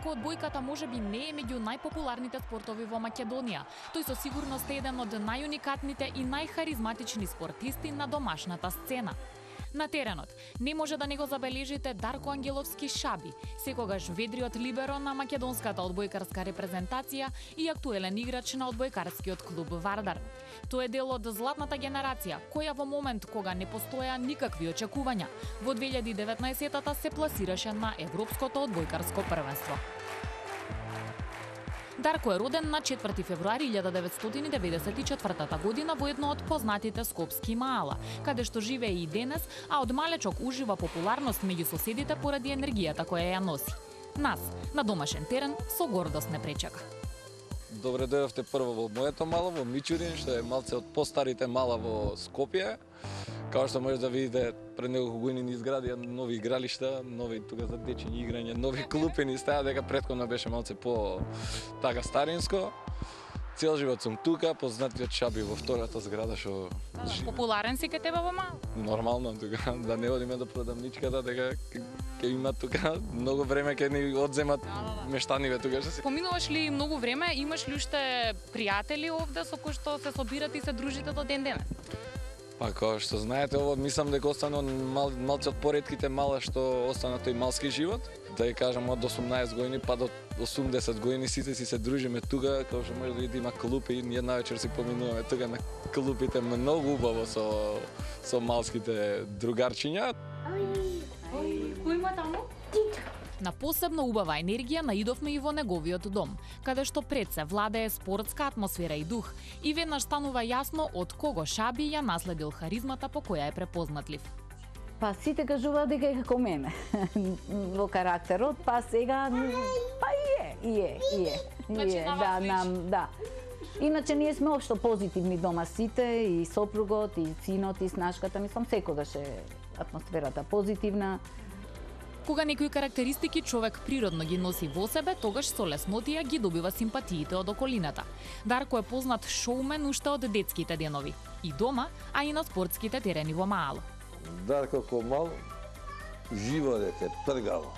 Иако одбојката можеби не е меѓу најпопуларните спортови во Македонија, тој со сигурност е еден од најуникатните и најхаризматични спортисти на домашната сцена. На теренот не може да не го забележите Дарко Ангеловски Шаби, секогаш ведриот либеро на македонската одбојкарска репрезентација и актуелен играч на одбојкарскиот клуб Вардар. Тој е дел од златната генерација, која во момент кога не постоја никакви очекувања, во 2019-та се пласираше на Европското одбојкарско првенство. Дарко е роден на 4 февруари 1994 година во едно од познатите скопски маала, каде што живее и денес, а од малечок ужива популарност меѓу соседите поради енергијата која ја носи. Нас, на домашен терен, со гордост не пречака. Добре дојдовте прво во моето мало, во Мичурин, што е малце од постарите мала во Скопје. Као што може да видите, пред неколку години ни изградија нови игралишта, нови тука за дечиња играње, нови клупи ни стаја, дека претходно беше малце по така старинско. Цел живот сум тука, познатиот Шаби во втората зграда што Популарен си кај тебе во мал? Нормално тука, да не одиме до продавничката, дека ќе има тука многу време ќе ни одземат мештаниве тука што се. Поминуваш ли многу време, имаш ли уште пријатели овде со кои што се собирате и се дружите до ден денес? Па како што знаете, ово мислам дека остана малце од поредките мала што остана тој малски живот. Да ја кажам од 18 години па до 80 години сите си се дружиме тука, како што може да видите има клупи и една вечер си поминуваме тука на клупите многу убаво со малските другарчиња. Кој има таму? На посебно убава енергија наидовме и во неговиот дом, каде што пред се владее спортска атмосфера и дух, и веднаш станува јасно од кого Шаби ја наследил харизмата по која е препознатлив. Па сите кажуваат дека е како мене во карактерот, па сега па е. Да. Иначе ние сме општо позитивни дома сите, и сопругот, и синот, и снашката, мислам секогаш е атмосферата позитивна. Кога некои карактеристики човек природно ги носи во себе, тогаш со леснотија ги добива симпатиите од околината. Дарко е познат шоумен уште од детските денови, и дома, а и на спортските терени во Маало. Дарко ко мал, живо дете, пргало.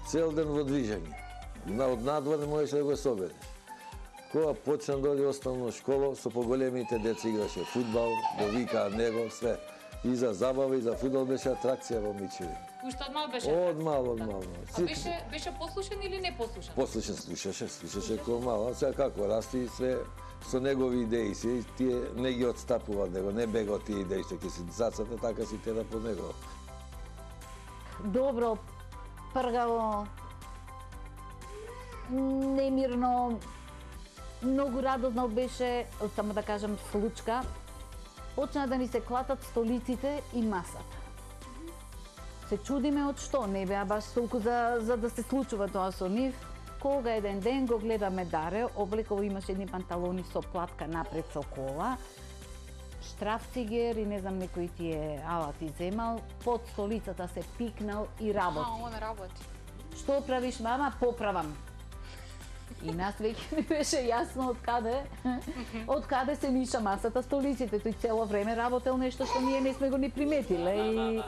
Цел ден во движење. Од надвор не можеше да го собере. Кога почна да оди основно школа, со поголемите деца играше фудбал, го викаа него, све. И за забава, и за фудбал беше атракција во Мичурин. Уште од мал беше? Од мал. А беше послушен или не послушен? Послушен, слушаше ко мал. А сега како расти све со негови идеи си, тие не ги отстапува од него, не бега од тие идеи што ќе си зацата, така си тера по него. Добро, пргаво, немирно, многу радосно беше, само да кажам случка, почна да ни се клатат столиците и масата. Се чудиме од што, не беа баш толку за да се случува тоа со нив. Кога еден ден го гледаме Даре, облеково имаше едни панталони со платка напред со кола, штрафцигер и не знам некои тие алати земал, под столицата се пикнал и работи. Он работи. Што правиш, мама? Поправам. И нас веќе не беше јасно од каде се ниша масата столиците. Тој цело време работел нешто што ние не сме го ни приметиле.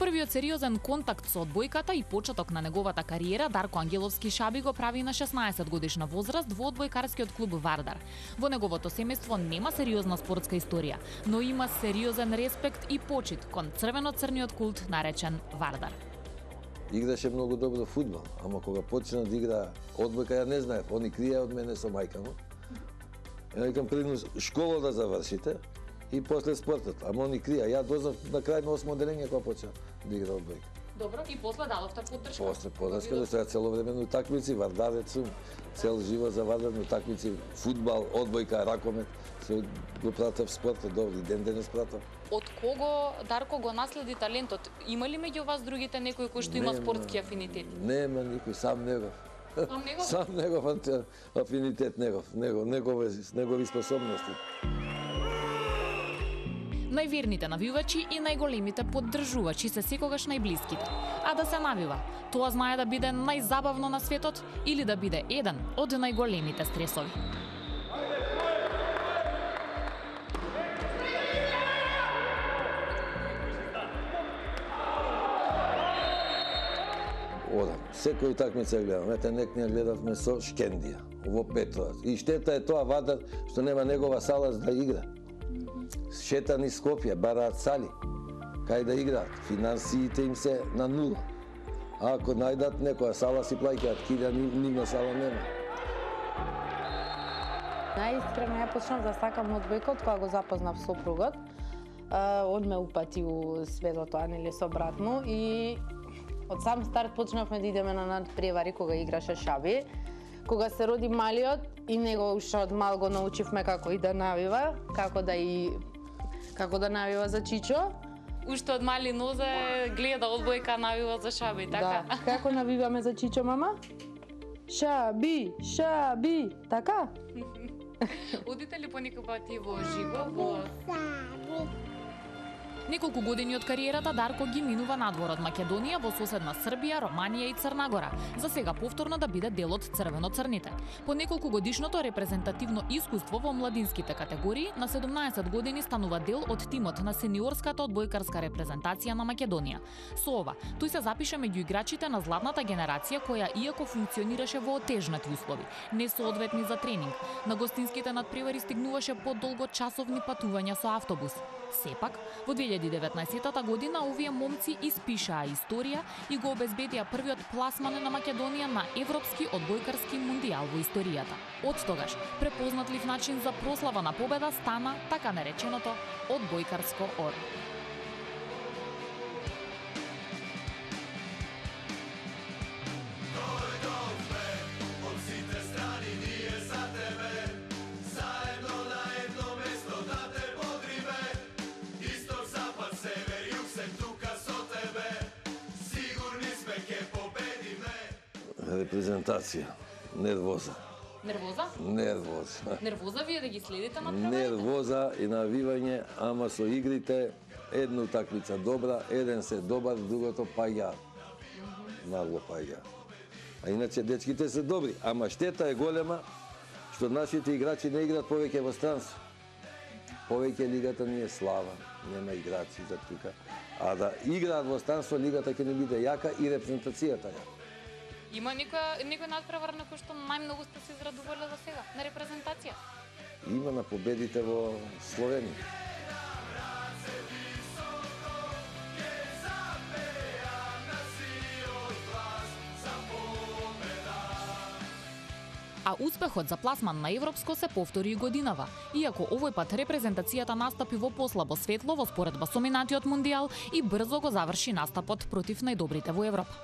Првиот сериозен контакт со одбојката и почеток на неговата кариера Дарко Ангеловски Шаби го прави на 16 годишна возраст во одбојкарскиот клуб Вардар. Во неговото семејство нема сериозна спортска историја, но има сериозен респект и почит кон црвено-црниот култ наречен Вардар. Играше многу добро фудбал, ама кога почна да игра одбојка, ја не знаев, они криеа од мене со мајка му. Ја викам предно школа да завршите и после спортот, ама они криеа. Ја дознав на крај на 8 одделение кога почна да игра одбојка. Добро, и после дадовте поддршка. После поддршка, да сега цело време на утакмици, вардавец сум, цел живот за Вардар на утакмици, фудбал, одбојка, ракомет, се го пратев спортот, добри ден денес пратам. Од кого Дарко го наследи талентот? Има ли меѓу вас другите некои кои што има спортски афинитети? Нема никој, сам негов. Сам негов? Сам негов афинитет негови способности. Најверните навивачи и најголемите поддржувачи се секогаш најблиските. А да се навива, тоа знае да биде најзабавно на светот или да биде еден од најголемите стресови. одам. Секој утакмица гледам. Ете, некне гледавме со Шкендија во Петроваc. И штета е тоа Вадар што нема негова сала за да игра. Шета низ Скопје, бараат сали. Кај да играат? Финансиите им се на нула. А ако најдат некоја сала си плаќаат, кида нивна сала нема. Најискрено ја почнав да сакам одбојкот кога го запознав сопругот. Он ме упати у светото, а нели со брат му, и од сам старт почнавме да идеме на надпревари кога играше шаби. Кога се роди малиот и него уште од мал го научивме како и да навива, како да навива за Чичо. Уште од мали нозе гледа одбојка, навива за шаби, така? Да. Како навиваме за Чичо, мама? Шаби, шаби, така? Одите ли понекој пати во живо? Неколку години од кариерата Дарко ги минува надвор од Македонија во соседна Србија, Романија и Црна Гора, за сега повторно да биде дел од црвено-црните. По неколку годишното репрезентативно искуство во младинските категории, на 17 години станува дел од тимот на сениорската одбојкарска репрезентација на Македонија. Со ова, тој се запиша меѓу играчите на златната генерација која иако функционираше во отежнати услови, несоодветни за тренинг, на гостинските надпревари стигнуваше по долгочасовни патувања со автобус. Сепак, во 2019 година овие момци испишаа историја и го обезбедија првиот пласман на Македонија на Европски одбојкарски мундијал во историјата. Од тогаш, препознатлив начин за прослава на победа стана така нареченото одбојкарско оро. Репрезентација, нервоза. Нервоза? Нервоза. Нервоза вие да ги следите на преварите? Нервоза и навивање, ама со игрите една утакмица добра, еден се добар, другото паѓа. Нагло паѓа. А иначе дечките се добри, ама штета е голема што нашите играчи не играат повеќе во странство. Повеќе лигата не е слава, нема играчи за тука. А да играат во странство, лигата ќе не биде јака и репрезентацијата јака. Има некој надпревар на кој што најмногу сте се израдувале за сега на репрезентација? Има на победите во Словенија. А успехот за пласман на Европско се повтори и годинава, иако овој пат репрезентацијата настапи во послабо светло во споредба со минатиот мундијал и брзо го заврши настапот против најдобрите во Европа.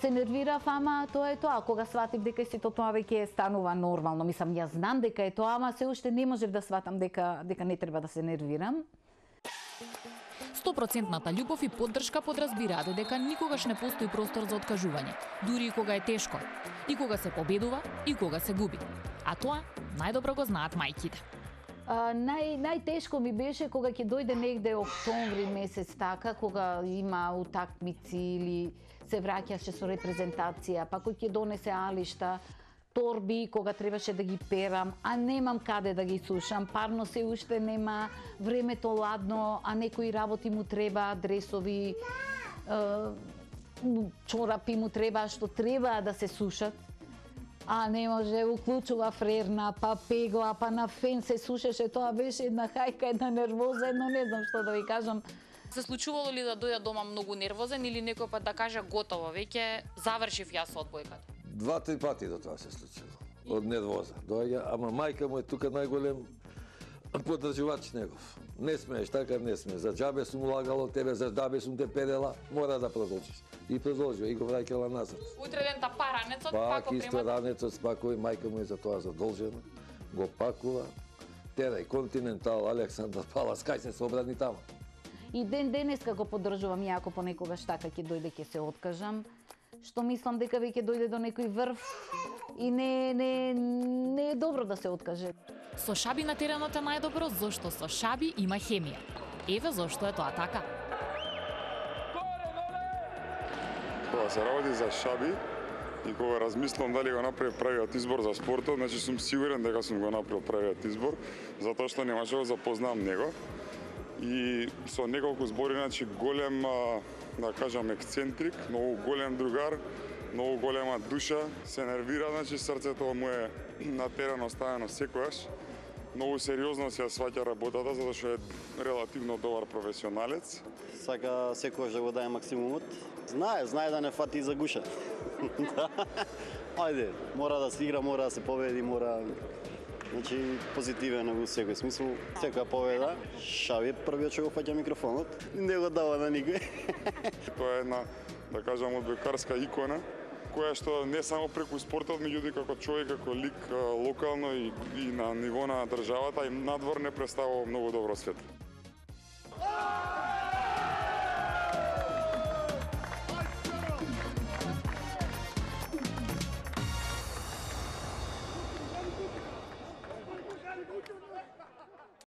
Се нервирав, ама тоа е тоа. Кога сватив дека сето тоа веќе станува нормално, мислам, јас знам дека е тоа, ама се уште не можев да сватам дека не треба да се нервирам. 100% љубов и поддршка подразбираат дека никогаш не постои простор за откажување, дури и кога е тешко, и кога се победува, и кога се губи. А тоа најдобро го знаат мајките. Најтешко ми беше кога ќе дојде негде октомври месец така, кога има утакмици или се враќаше со репрезентација, па кој ќе донесе алишта, торби, кога требаше да ги перам, а немам каде да ги сушам, парно се уште нема, времето ладно, а некои работи му треба, дресови, чорапи му треба, што треба да се сушат. А не може, уклучува фрерна, па пегла, па на фен се сушеше, тоа беше една хајка, една нервоза, едно не знам што да ви кажам. Се случувало ли да дојда дома многу нервозен или некој пат да каже готово, веќе завршив јас одбојката? 2-3 пати до тоа се случило. Од нервоза. Доаѓа, ама мајка му е тука најголем поддржувач негов. Не смееш, така не смееш. За џабе сум улагала тебе, за џабе сум те перела, мора да продолжиш. И продолжува, и го враќала назад. Утре дента па ранецот, пак исто ранецот спакој, мајка му е за тоа задолжена. Го пакува. Терај, Континентал, Александр Палас, кај се собрани таму. И денеска го поддржувам, јако понекогаш така ќе дојде, ќе се откажам, што мислам дека веќе дојде до некој врв и не е добро да се откаже. Со шаби на теренот е најдобро, зашто со шаби има хемија. Еве зашто е тоа така. Кога се работи за шаби и кога размислам дали го направив правиот избор за спортот, значи сум сигурен дека сум го направил правиот избор, затоа што немаше да запознам него. И со неколку збори, значи голем, да кажам, ексцентрик, многу голем другар, многу голема душа, се нервира, значи срцето му е на терен оставено секојаш. Многу сериозно се сваќа работата, затоа што е релативно добар професионалец. Сака секојаш да го даде максимумот. Знае да не фати за гуша. Ајде, мора да се игра, мора да се победи, мора... Значи, позитивен во секој смисол. Секоја победа, Шаби е првиот што го фаќа микрофонот и не го дава на никој. Тоа е една, да кажам, одбојкарска икона, која што не само преку спортот, меѓутоа како човек, како лик локално и на ниво на државата и надвор не представува многу добро светло.